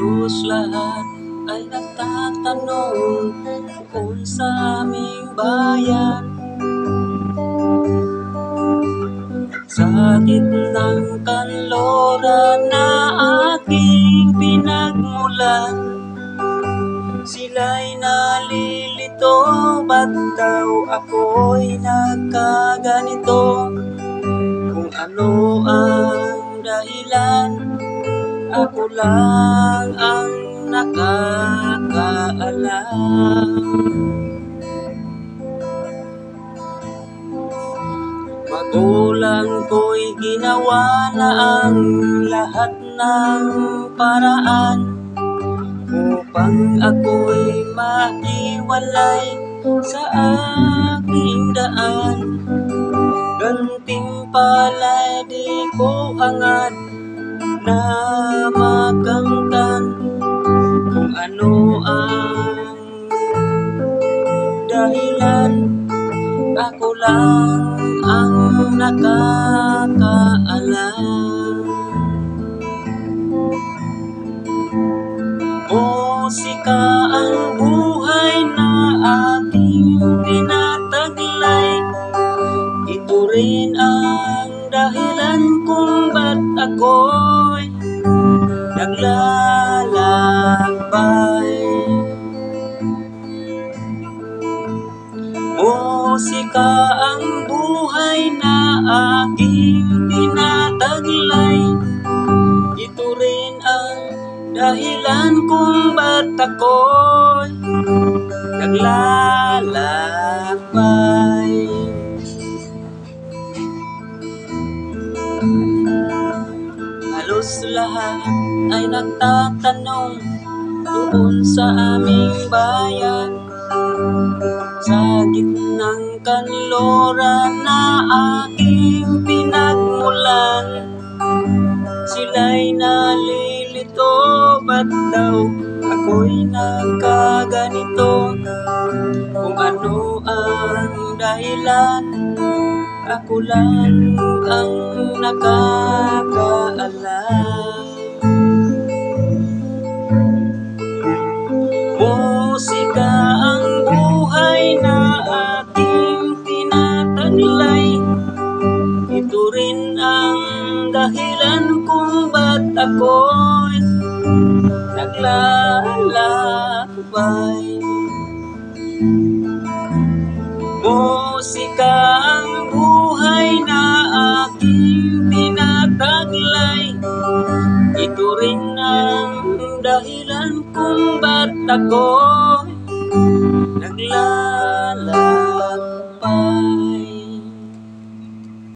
Halos lahat ay nagtatanong kung sa aming bayan. Sa gitnang kanluran na aking pinagmulan, sila'y nalilito, ba't daw ako'y nagkaganito? Kung ano ang dahilan, ako lang ang nakakaalam. Magulang ko'y ginawa na ang lahat ng paraan upang ako'y maiwalay sa aking daan. Gantimpala'y di ko hangad na makamtan kung ano ang dahilan, ako lang ang nakakaalam. Musika ang buhay na aking tinataglay, ito rin ang dahilan kung ba't ako'y naglalakbay. Musika ang buhay na aking tinataglay, ito rin ang dahilan kung ba't ako'y naglalakbay. Halos lahat ay nagtatanong doon sa aming bayan. Sa gitnang kanluran na aking pinagmulan, sila'y nalilito, ba't daw ako'y nagkaganito? Kung ano ang dahilan, ako lang ang nakakaalam. Musika ang buhay na aking tinataglay, ito rin ang dahilan kung ba't ako'y naglalakbay. Musika ang buhay na aking tinataglay, ito rin ang dahilan kung ba't ako'y naglalakbay.